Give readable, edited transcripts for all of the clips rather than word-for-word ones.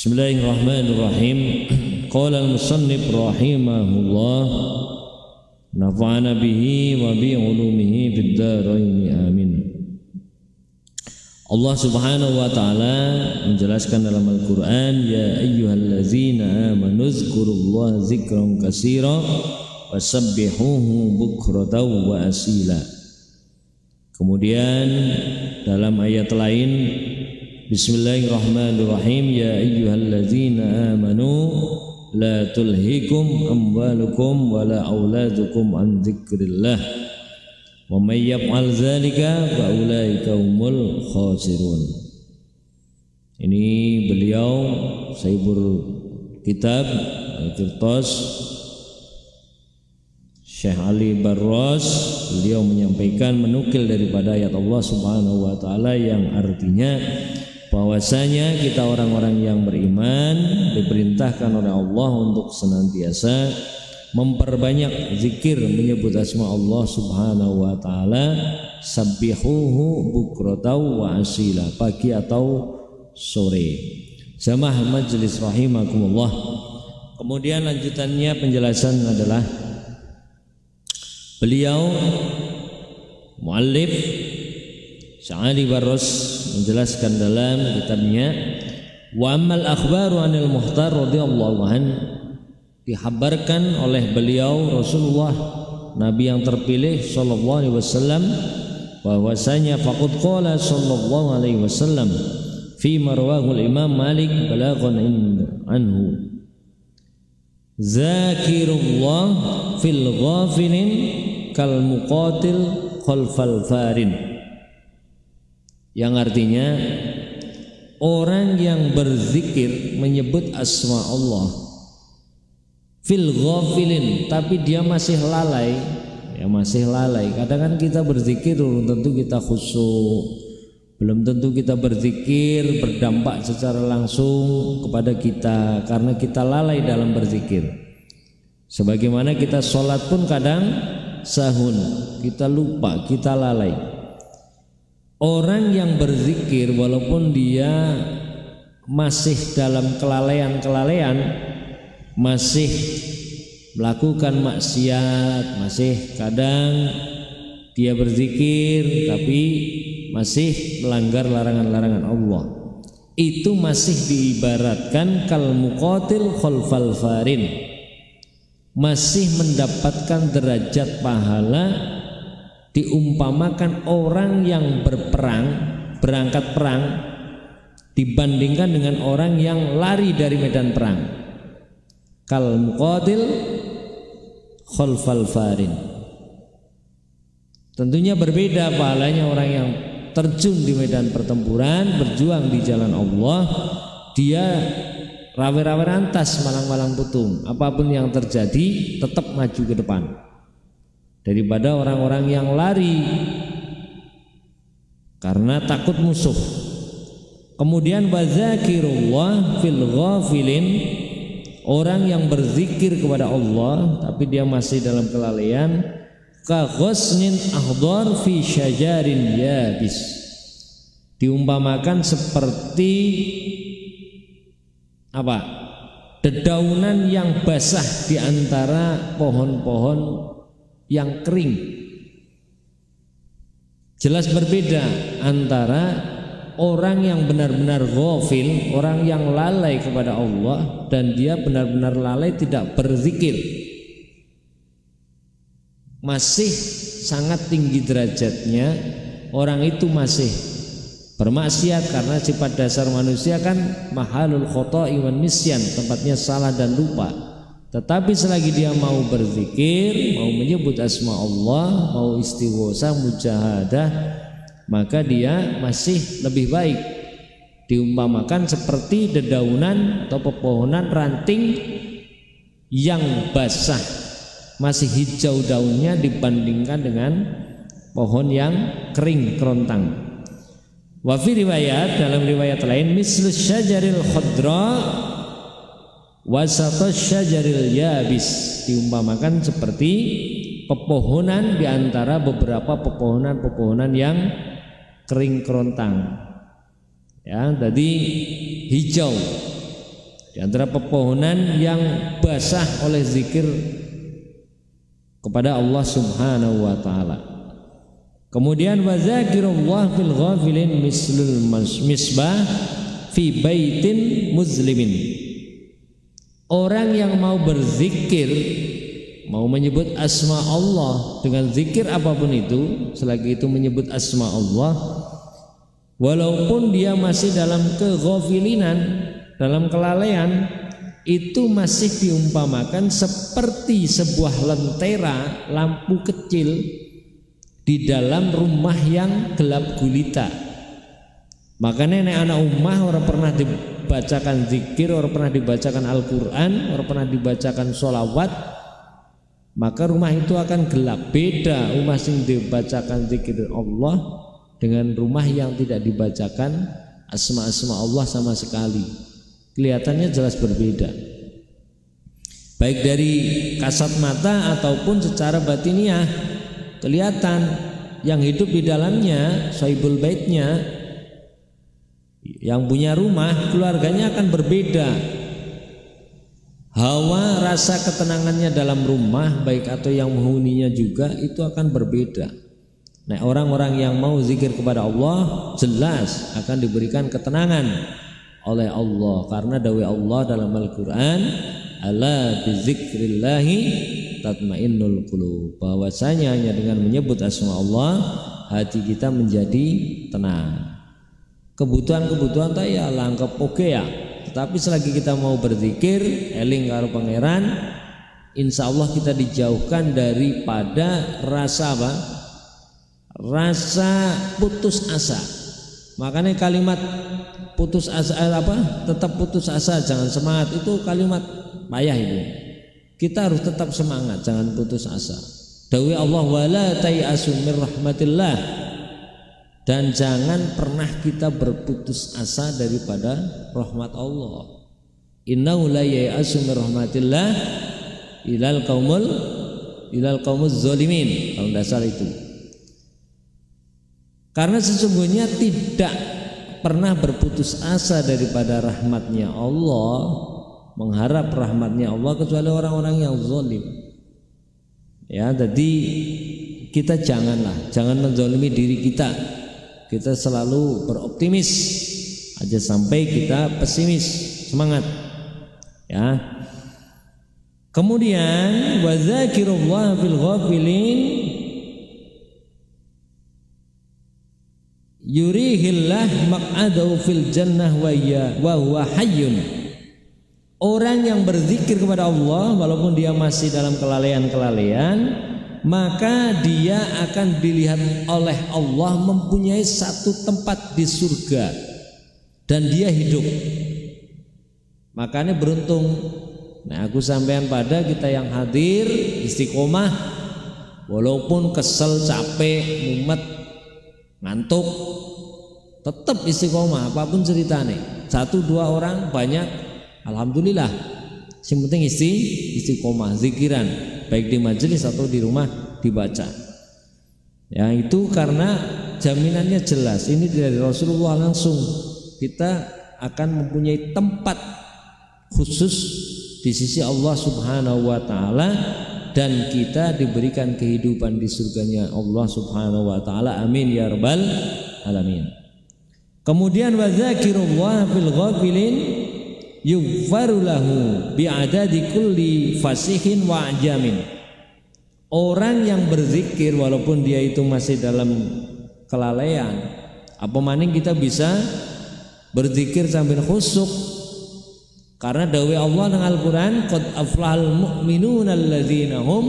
Bismillahirrahmanirrahim. Qala al-musannif rahimahullah, nafa'ana bihi wa bi ulumihi fid dharain amin. Allah Subhanahu wa taala menjelaskan dalam Al-Qur'an, ya ayyuhallazina amanu dzkurullaha dzikran katsira wasabbihuhu bukratan wa asila. Kemudian dalam ayat lain, Bismillahirrahmanirrahim, ya ayyuhallazina amanu la tulhikum amwalukum wala auladukum an dzikrillah wa may yaf'al dzalika fa ulaika humul khasirun. Ini beliau Sahibul Kitab Al-Qirtas Syekh Ali Barros, beliau menyampaikan, menukil daripada ayat Allah Subhanahu wa taala yang artinya bahwasanya kita orang-orang yang beriman diperintahkan oleh Allah untuk senantiasa memperbanyak zikir menyebut asma Allah Subhanahu wa taala, sabbihuhu bukratan wa asila, pagi atau sore. Jamaah majelis rahimakumullah. Kemudian lanjutannya penjelasan adalah beliau muallif Syekh Ali Barros menjelaskan dalam kitabnya, wa amal akhbaru anil muhtar radhiyallahu an, dihabarkan oleh beliau Rasulullah Nabi yang terpilih sallallahu alaihi wasallam bahwasanya faqad qala sallallahu alaihi wasallam fi marwahul Imam Malik balaghan anhu, zakirullah fil ghafilin kal muqatil khalfal farin, yang artinya orang yang berzikir menyebut asma Allah fil ghafilin, tapi dia masih lalai, ya masih lalai. Kadang kan kita berzikir belum tentu kita khusyuk, belum tentu kita berzikir berdampak secara langsung kepada kita karena kita lalai dalam berzikir. Sebagaimana kita sholat pun kadang sahun, kita lupa, kita lalai. Orang yang berzikir walaupun dia masih dalam kelalaian-kelalaian, masih melakukan maksiat, masih kadang dia berzikir tapi masih melanggar larangan-larangan Allah, itu masih diibaratkan kal muqatil khalfal farin, masih mendapatkan derajat pahala diumpamakan orang yang berperang, berangkat perang, dibandingkan dengan orang yang lari dari medan perang. Kal muqatil khalfal farin. Tentunya berbeda pahalanya orang yang terjun di medan pertempuran, berjuang di jalan Allah, dia rawe-rawe rantas, malang-malang putung, apapun yang terjadi tetap maju ke depan, daripada orang-orang yang lari karena takut musuh. Kemudian wazakirullah fil ghafilin, orang yang berzikir kepada Allah tapi dia masih dalam kelalaian, ka ghusnin ahdar fi syajarin yabis, diumpamakan seperti apa? Dedaunan yang basah di antara pohon-pohon yang kering. Jelas berbeda antara orang yang benar-benar ghafil, orang yang lalai kepada Allah, dan dia benar-benar lalai tidak berzikir, masih sangat tinggi derajatnya. Orang itu masih bermaksiat karena sifat dasar manusia kan mahalul khoto'i wan nisyan, tempatnya salah dan lupa. Tetapi selagi dia mau berzikir, mau menyebut asma Allah, mau istighosah, mujahadah, maka dia masih lebih baik. Diumpamakan seperti dedaunan atau pepohonan ranting yang basah, masih hijau daunnya dibandingkan dengan pohon yang kering kerontang. Wa fi riwayat, dalam riwayat lain, mislu syajaril khadra wasatos syajaril yabis, diumpamakan seperti pepohonan di antara beberapa pepohonan-pepohonan yang kering kerontang. Ya, tadi hijau Di antara pepohonan yang basah oleh zikir kepada Allah Subhanahu wa taala. Kemudian wa zakirullah fil ghafilin mislul misbah fi baitin muslimin. Orang yang mau berzikir, mau menyebut asma Allah dengan zikir apapun itu, selagi itu menyebut asma Allah, walaupun dia masih dalam keghafilinan, dalam kelalaian, itu masih diumpamakan seperti sebuah lentera lampu kecil di dalam rumah yang gelap gulita. Makanya nek anak umah orang pernah dibacakan zikir, orang pernah dibacakan Al-Quran, orang pernah dibacakan sholawat, maka rumah itu akan gelap. Beda rumah yang dibacakan zikir Allah dengan rumah yang tidak dibacakan asma-asma Allah sama sekali. Kelihatannya jelas berbeda, baik dari kasat mata ataupun secara batiniah. Kelihatan yang hidup di dalamnya, sahibul baitnya, yang punya rumah, keluarganya akan berbeda. Hawa rasa ketenangannya dalam rumah, baik atau yang menghuninya juga, itu akan berbeda. Nah, orang-orang yang mau zikir kepada Allah jelas akan diberikan ketenangan oleh Allah, karena dawai Allah dalam Al-Quran, ala bizikrillahi tatmainnul qulub, bahwasanya hanya dengan menyebut asma Allah hati kita menjadi tenang. Kebutuhan-kebutuhan tak ya langkap oke ya, tetapi selagi kita mau berzikir eling karo pangeran, insya Allah kita dijauhkan daripada rasa apa? Rasa putus asa. Makanya kalimat putus asa apa? Tetap putus asa, jangan semangat, itu kalimat payah itu. Kita harus tetap semangat, jangan putus asa. Dawai Allah wala tayasu mir rahmatillah, dan jangan pernah kita berputus asa daripada rahmat Allah. Innahu la yayasu mir rahmatillah ilal qaumuz zalimin, kalau dasar itu. Karena sesungguhnya tidak pernah berputus asa daripada rahmatnya Allah, mengharap rahmatnya Allah, kecuali orang-orang yang zalim. Ya, jadi kita jangan menzalimi diri kita. Kita selalu beroptimis aja sampai kita pesimis, semangat. Ya. Kemudian wa dzakirullah fil ghafilin yurihillah maq'adahu fil jannah wa huwa hayyun. Orang yang berzikir kepada Allah walaupun dia masih dalam kelalaian-kelalaian, maka dia akan dilihat oleh Allah mempunyai satu tempat di surga dan dia hidup. Makanya beruntung. Nah, aku sampean pada kita yang hadir istiqomah, walaupun kesel, capek, mumet, ngantuk, tetap istiqomah apapun ceritanya. 1-2 orang banyak, alhamdulillah. Yang penting istiqomah, zikiran, baik di majelis atau di rumah dibaca. Ya, itu karena jaminannya jelas. Ini dari Rasulullah langsung. Kita akan mempunyai tempat khusus di sisi Allah Subhanahu wa taala, dan kita diberikan kehidupan di surganya Allah Subhanahu wa taala. Amin ya rabbal alamin. Kemudian wa dzakirullah fil ghafilin yughfaru lahu bi'adadi kulli fasihin wa ajamin. Orang yang berzikir walaupun dia itu masih dalam kelalaian, apa maning kita bisa berzikir sambil khusyuk. Karena dawai Allah dalam Al-Quran, qad aflahal mu'minuna alladzina hum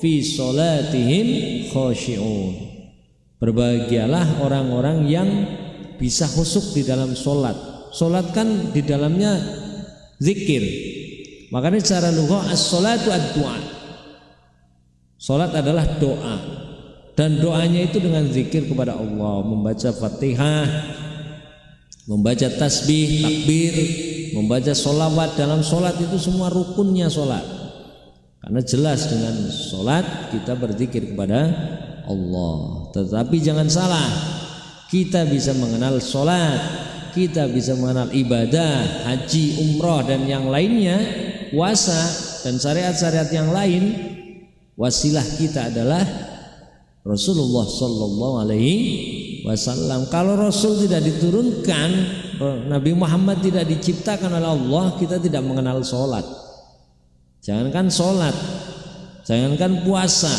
fi sholatihim khashi'un. Berbahagialah orang-orang yang bisa khusyuk di dalam sholat. Sholat kan di dalamnya zikir. Makanya secara lughah as-sholatu ad-du'a. Sholat adalah doa, dan doanya itu dengan zikir kepada Allah, membaca Fatihah, membaca tasbih, takbir, membaca sholawat. Dalam sholat itu semua rukunnya sholat, karena jelas dengan sholat kita berzikir kepada Allah. Tetapi jangan salah, kita bisa mengenal sholat, kita bisa mengenal ibadah, haji, umroh dan yang lainnya, puasa dan syariat-syariat yang lain, wasilah kita adalah Rasulullah Sallallahu Alaihi Wasallam. Kalau Rasul tidak diturunkan, Nabi Muhammad tidak diciptakan oleh Allah, kita tidak mengenal sholat. Jangankan sholat, jangankan puasa,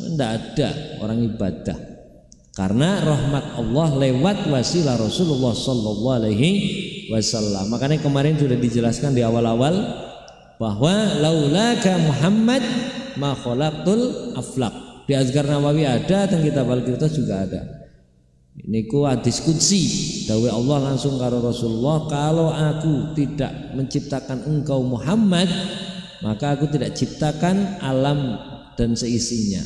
tidak ada orang ibadah. Karena rahmat Allah lewat wasilah Rasulullah Sallallahu Alaihi Wasallam. Makanya kemarin sudah dijelaskan di awal-awal bahwa laulaka Muhammad ma khalaqtul aflaq. Di Azkar Nawawi ada, dan kitab Al-Qirtas juga ada. Ini ku hadis qudsi, dawuh Allah langsung karo Rasulullah, kalau aku tidak menciptakan engkau Muhammad, maka aku tidak ciptakan alam dan seisinya.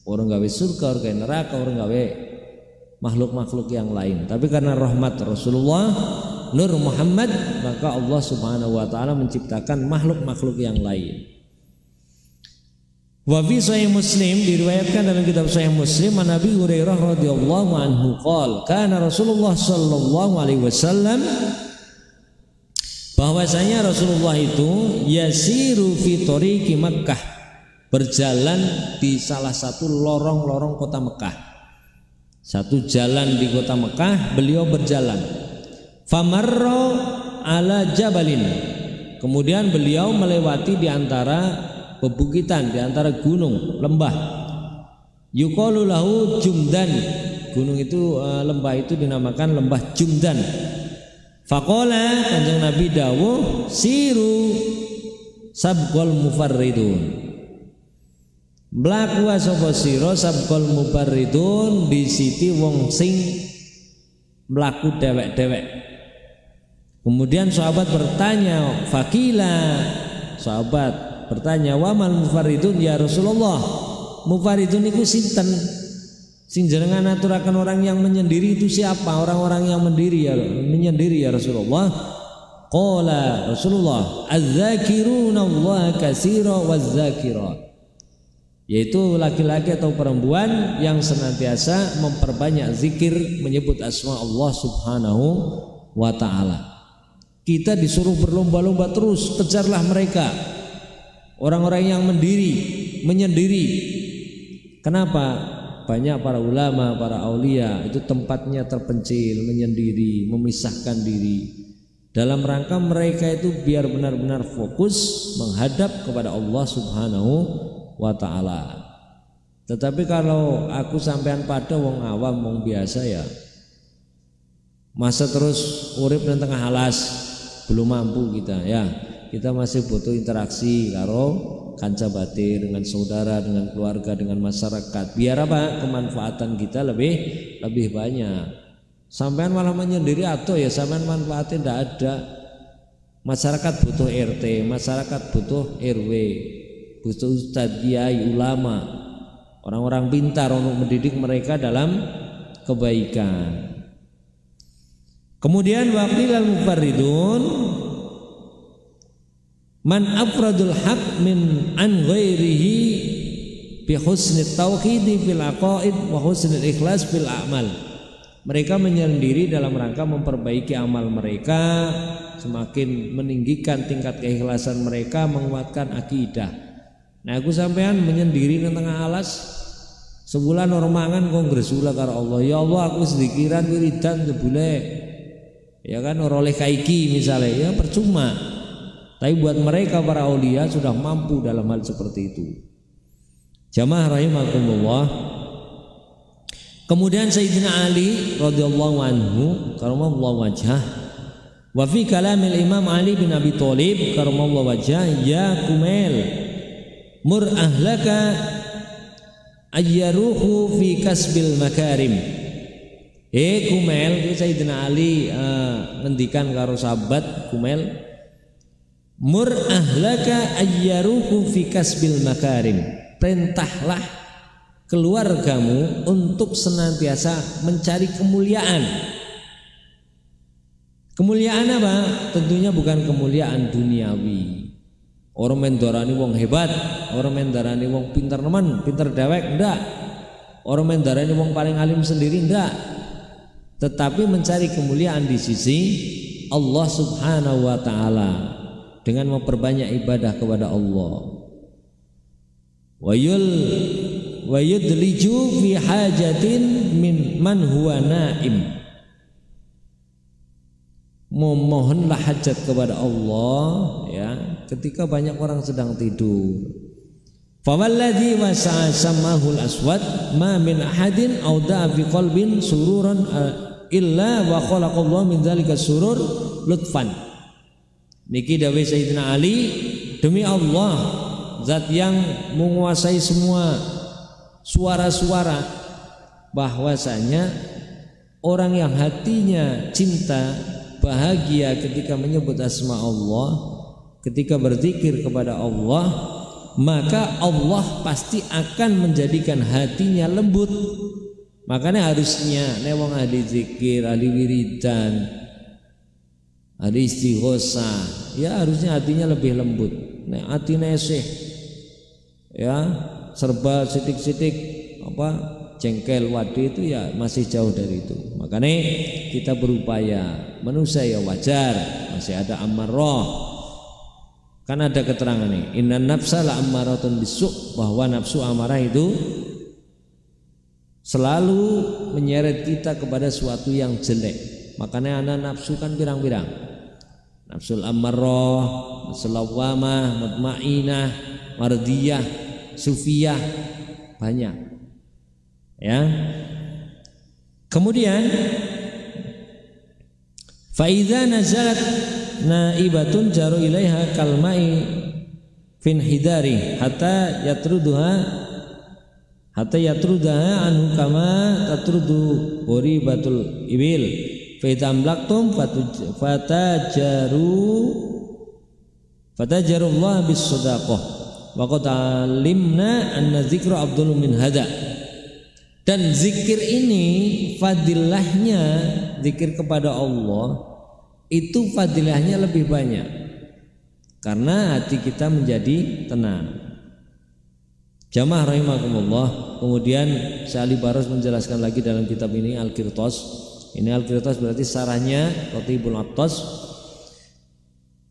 Orang gawe surga, orang gawe neraka, orang gawe makhluk-makhluk yang lain. Tapi karena rahmat Rasulullah, nur Muhammad, maka Allah Subhanahu wa taala menciptakan makhluk-makhluk yang lain. Wa fi Sahih Muslim, diriwayatkan dalam kitab Sahih Muslim, an Abi Hurairah radhiyallahu anhu qala kana Rasulullah sallallahu alaihi wasallam, bahwasanya Rasulullah itu yasiru fi tariqi Makkah, berjalan di salah satu lorong-lorong kota Mekah. Satu jalan di kota Mekah, beliau berjalan. Famarra ala jabalin, kemudian beliau melewati di antara pebukitan, di antara gunung, lembah. Yuqalu lahu Jumdan, gunung itu lembah itu dinamakan lembah Jumdan. Faqala, kanjeng Nabi dawuh, siru sabqal mufarridun, mlaku sapa sira sabqal mufarridun, di siti wong sing mlaku dewek-dewek. Kemudian sahabat bertanya, fakila, sahabat bertanya, wa mal mufarridun ya Rasulullah, mufarridun itu sinten? Sing jenengan aturaken orang yang menyendiri itu siapa? Orang-orang yang menyendiri ya Rasulullah. Qala Rasulullah, az-zakiruna Allah katsira waz-zakirat, yaitu laki-laki atau perempuan yang senantiasa memperbanyak zikir, menyebut asma Allah Subhanahu wa ta'ala. Kita disuruh berlomba-lomba terus, kejarlah mereka, orang-orang yang menyendiri. Kenapa? Banyak para ulama, para aulia itu tempatnya terpencil, menyendiri, memisahkan diri, dalam rangka mereka itu biar benar-benar fokus menghadap kepada Allah Subhanahu wa ta'ala. Tetapi kalau aku sampean pada wong awam, wong biasa ya, masa terus urip di tengah alas, belum mampu kita ya. Kita masih butuh interaksi karo kanca batin, dengan saudara, dengan keluarga, dengan masyarakat. Biar apa? Kemanfaatan kita lebih banyak. Sampean malah menyendiri atau ya sampean manfaatnya tidak ada. Masyarakat butuh RT, masyarakat butuh RW, butuh ustadz, kiai, ulama, orang-orang pintar untuk mendidik mereka dalam kebaikan. Kemudian waqilal mufarridun man afradul haq min an ghairihi bi husnit tauhid fil aqaid wa husnil ikhlas fil a'mal. Mereka menyendiri dalam rangka memperbaiki amal mereka, semakin meninggikan tingkat keikhlasan mereka, menguatkan akidah. Nah aku sampean menyendiri di tengah alas, sebulan orang mangan kongres ula karo Allah. Ya Allah aku sedikiran wiridan jebule, ya kan ora oleh kaiki misalnya, ya percuma. Tapi buat mereka para aulia sudah mampu dalam hal seperti itu. Jamaah rahimakumullah. Kemudian Sayyidina Ali radhiyallahu anhu karamallahu wajhah, wa fi kalamil Imam Ali bin Abi Thalib karamallahu wajhah, ya Kumail mur ahlaka ayyaruhu fi kasbil makarim. Kumail, itu Sayyidina Ali ngendikan karo sahabat Kumail, mur ahlaka ayyaruhu fi kasbil makarim, perintahlah keluargamu untuk senantiasa mencari kemuliaan. Kemuliaan apa? Tentunya bukan kemuliaan duniawi. Orang mendarani wong hebat, orang mendarani wong pintar nemen, pintar dewek, enggak. Orang mendarani wong paling alim sendiri, enggak. tetapi mencari kemuliaan di sisi Allah Subhanahu wa taala dengan memperbanyak ibadah kepada Allah. Wa yudliju fi hajatin min man huwa naim. Memohonlah hajat kepada Allah ya ketika banyak orang sedang tidur. Fawalladzi wasa'a samahul aswad ma min ahadin auda'a fi qalbin sururan illa wa khalaqallahu min dzalika surur lutfan. Niki dawuh Sayyidina Ali, demi Allah zat yang menguasai semua suara-suara, bahwasanya orang yang hatinya cinta bahagia ketika menyebut asma Allah, ketika berzikir kepada Allah, maka Allah pasti akan menjadikan hatinya lembut. Makanya harusnya nek wong ahli zikir, ahli wiridan, ahli istighosah, ya harusnya hatinya lebih lembut. Nek hati nesih ya serba sidik-sidik jengkel wadi itu ya masih jauh dari itu. Makanya kita berupaya. Manusia ya wajar masih ada amarah. Kan ada keterangan nih, inna nafsa la ammaratun bisu', bahwa nafsu amarah itu selalu menyeret kita kepada suatu yang jelek. Makanya anak nafsu kan pirang-pirang. Nafsul ammarah, nafsul lawwamah, mutmainah, mardiyah, sufiyah, banyak. Ya. Kemudian faidza nazalat naibatun jaru ilaiha kalmai fin hidari hatta yatrudaha anhu kama tatrudu ghoribatul ibil fa idza amlaktum fatajarullah bis sadaqah wa qad alimna anna dzikra abdul min hada. Dan zikir ini fadilahnya, zikir kepada Allah itu fadilahnya lebih banyak karena hati kita menjadi tenang. Jamaah rahimakumullah. Kemudian Syekh Ali Baros menjelaskan lagi dalam kitab ini Al-Qirtas. Ini Al-Qirtas berarti sarahnya Ratibul Attas.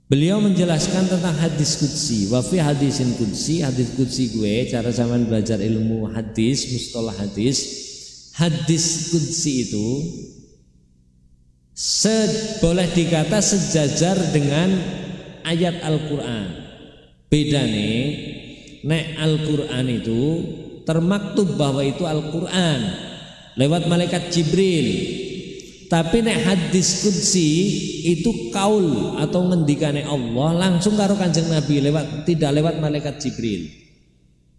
Beliau menjelaskan tentang hadis qudsi. Wa fi hadisin qudsi, hadis qudsi gue, cara zaman belajar ilmu hadis, mustalah hadis. Hadis qudsi itu boleh dikata sejajar dengan ayat Al-Qur'an. Beda nih, nek Al-Qur'an itu termaktub bahwa itu Al-Qur'an lewat malaikat Jibril. Tapi nek hadis qudsi itu kaul atau ngendikane Allah langsung karo Kanjeng Nabi tidak lewat malaikat Jibril.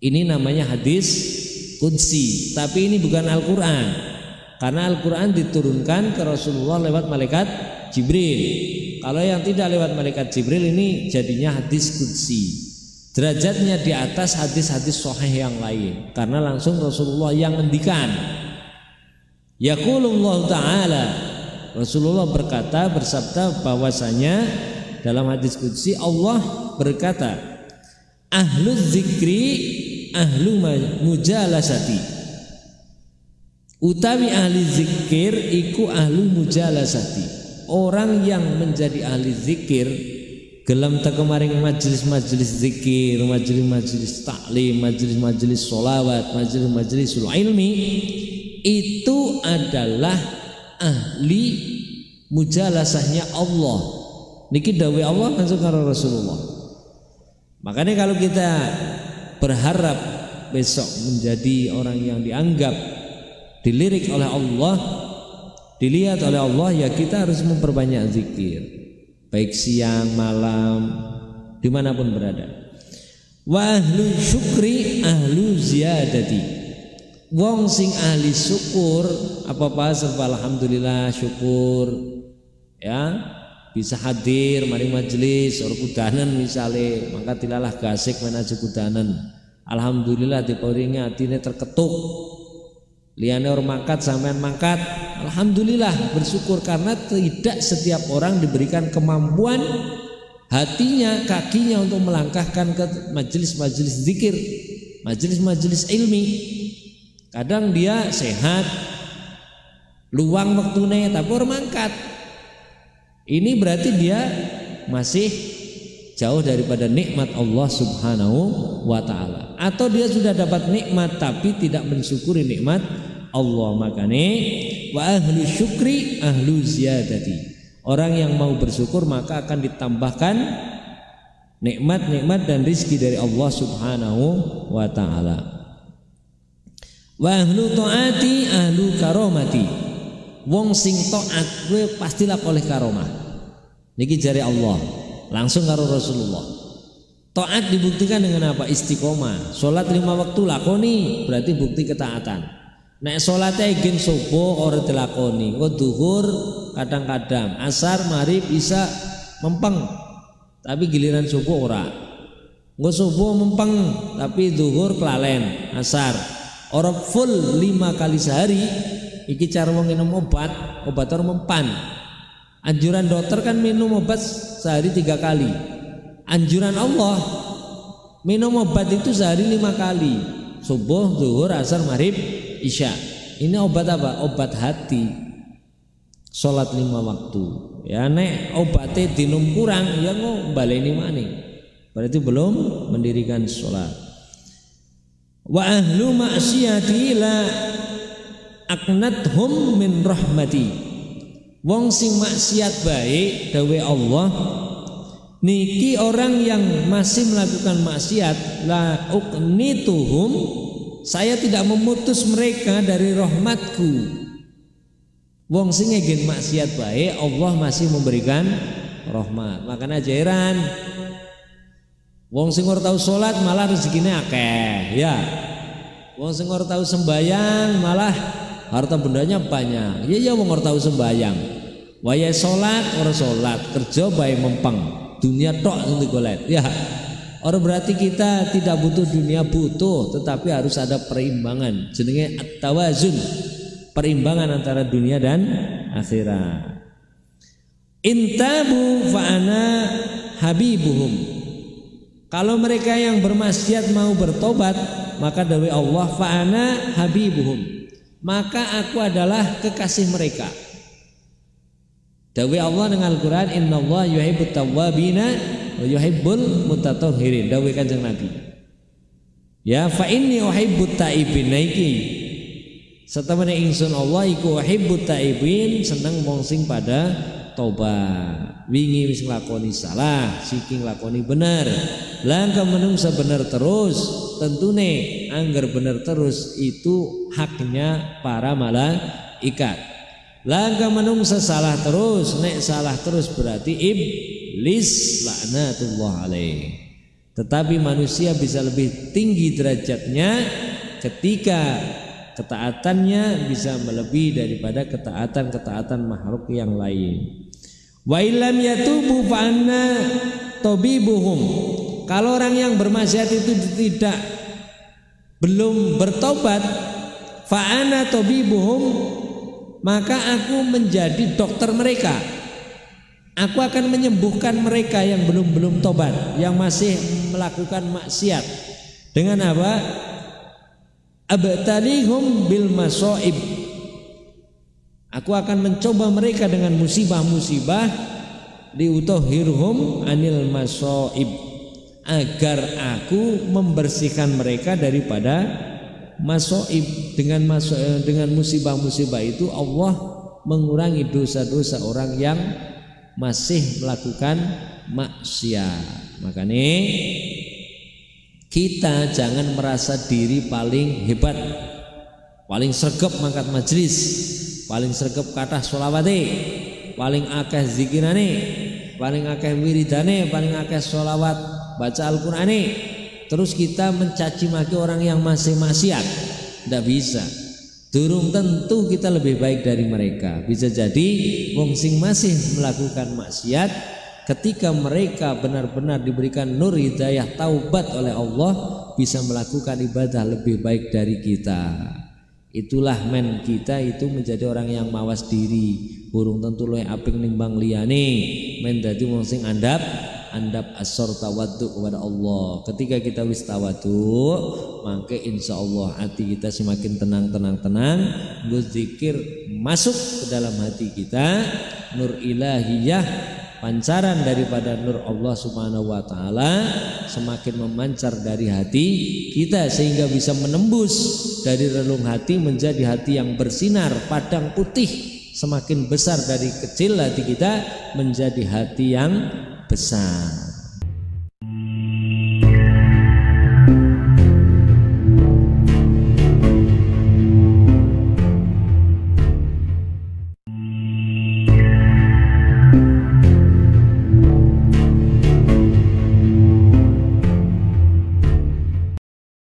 Ini namanya hadis qudsi, tapi ini bukan Al-Qur'an. Karena Al-Qur'an diturunkan ke Rasulullah lewat malaikat Jibril. Kalau yang tidak lewat malaikat Jibril ini jadinya hadis qudsi. Derajatnya di atas hadis-hadis sahih yang lain karena langsung Rasulullah yang ngendikan. Yaqulullah ta'ala, Rasulullah bersabda bahwasanya dalam hadis qudsi Allah berkata, ahlu zikri ahlu mujalasati, utawi ahli zikir iku ahlu mujalasati, orang yang menjadi ahli zikir gelem ta kemaring majelis-majelis zikir, majelis-majelis taklim, majelis-majelis sholawat, majelis-majelis ilmi, itu adalah ahli mujalasahnya Allah. Niki dawuh Allah langsung karo Rasulullah. Makanya kalau kita berharap besok menjadi orang yang dianggap dilirik oleh Allah, dilihat oleh Allah, ya kita harus memperbanyak zikir, baik siang malam dimanapun berada. Wa ahlu syukri ahlu ziyadati, wong sing ahli syukur apa-apa serba alhamdulillah syukur ya, bisa hadir mari majelis or kudanan misale, maka tilalah gasik menaji kudanan, alhamdulillah diparingi atine terketuk, liyane or mangkat sampean mangkat, alhamdulillah bersyukur karena tidak setiap orang diberikan kemampuan hatinya, kakinya untuk melangkahkan ke majelis-majelis zikir, majelis-majelis ilmi. Kadang dia sehat luang waktune tapi ora mangkat. Ini berarti dia masih jauh daripada nikmat Allah Subhanahu wa taala. Atau dia sudah dapat nikmat tapi tidak mensyukuri nikmat Allah. Makanya wa ahlu syukri ahlu ziyadati. Orang yang mau bersyukur maka akan ditambahkan nikmat-nikmat dan rizki dari Allah Subhanahu wa ta'ala. Wa ahlu ta'ati ahlu karomati. Wong sing taat kowe pastilah oleh karomah. Niki jare Allah langsung karo Rasulullah. Taat dibuktikan dengan apa? Istiqomah. Salat 5 waktu lakoni berarti bukti ketaatan. Nek salate gen subuh ora dilakoni, kok zuhur kadang-kadang, asar, maghrib, isya mempeng. Tapi giliran subuh ora. Engko subuh mempeng tapi zuhur kelalen, asar. Ora full 5 kali sehari. Iki cara wong minum obat ora mempan. Anjuran dokter kan minum obat sehari 3 kali. Anjuran Allah minum obat itu sehari 5 kali. Subuh, zuhur, asar, maghrib, isya. Ini obat apa? Obat hati. Salat 5 waktu. Ya nek obatnya dinum kurang ya ngo baleni maning. Berarti belum mendirikan salat. Wa ahlu ma'siyati la aqnathum min rahmati. Wong sing maksiat baik dawe Allah niki orang yang masih melakukan maksiat la uqnituhum, saya tidak memutus mereka dari rahmatku. Wong sing ngegen maksiat baik Allah masih memberikan rahmat. Makanya jairan wong sing ora tau salat malah rezekine akeh ya. Wong sing ora tau sembayang malah harta bendanya banyak. Ya wong ora tau sembayang. Wayahe salat ora salat, kerja bae mempeng. Dunia tok sing digolek. Ya. Orang berarti kita tidak butuh dunia, butuh, tetapi harus ada perimbangan. Jenenge at-tawazun. Perimbangan antara dunia dan akhirat. Intabu fa'ana habibuhum. Kalau mereka yang bermaksiat mau bertobat, maka dawe Allah fa'ana habibuhum. Maka aku adalah kekasih mereka. Dawe Allah dengan Al-Quran, innallaha yuhibbut tawwabina wa yuhibbul mutatahhirin. Dawe Kanjeng Nabi. Ya fa inni uhibbut taibin iki. Satemene ingsun Allah iku uhibbut taibin, seneng wong sing pada tobat. Wingi wis nglakoni salah, siki nglakoni bener. Langkah menungsa bener terus, tentune angger bener terus itu haknya para malaikat. Langkah menungsa salah terus, nek salah terus berarti iblis laknatullah alaih. Tetapi manusia bisa lebih tinggi derajatnya ketika ketaatannya bisa melebihi daripada ketaatan makhluk yang lain. Wa illam yatubu fa anna tabibuhum. Kalau orang yang bermaksiat itu belum bertobat, fa ana tabibuhum, maka aku menjadi dokter mereka. Aku akan menyembuhkan mereka yang belum tobat, yang masih melakukan maksiat. Dengan apa? Abtalihum bil masaib. Aku akan mencoba mereka dengan musibah-musibah, liutahhirhum anil masaib, agar aku membersihkan mereka daripada masaib. Dengan musibah-musibah itu Allah mengurangi dosa-dosa orang yang masih melakukan maksiat. Makanya kita jangan merasa diri paling hebat, paling sregep mangkat majelis, paling sregep kathah sholawate, paling akeh zikirane, paling akeh wiridane, paling akeh sholawat baca Al-Qur'ane. Terus kita mencaci maki orang yang masih maksiat. Tidak bisa. Durung tentu kita lebih baik dari mereka. Bisa jadi wong sing masih melakukan maksiat, ketika mereka benar-benar diberikan nur hidayah taubat oleh Allah, bisa melakukan ibadah lebih baik dari kita. Itulah men kita itu menjadi orang yang mawas diri. Burung tentu luwih apik nimbang liyane. Men dadi wong sing andap asor tawaduk kepada Allah. Ketika kita wis tawaduk, maka insya Allah hati kita semakin tenang. Gue zikir masuk ke dalam hati kita, nur ilahiyah, pancaran daripada nur Allah Subhanahu wa taala semakin memancar dari hati kita sehingga bisa menembus dari relung hati menjadi hati yang bersinar, padang putih, semakin besar dari kecil hati kita menjadi hati yang besar.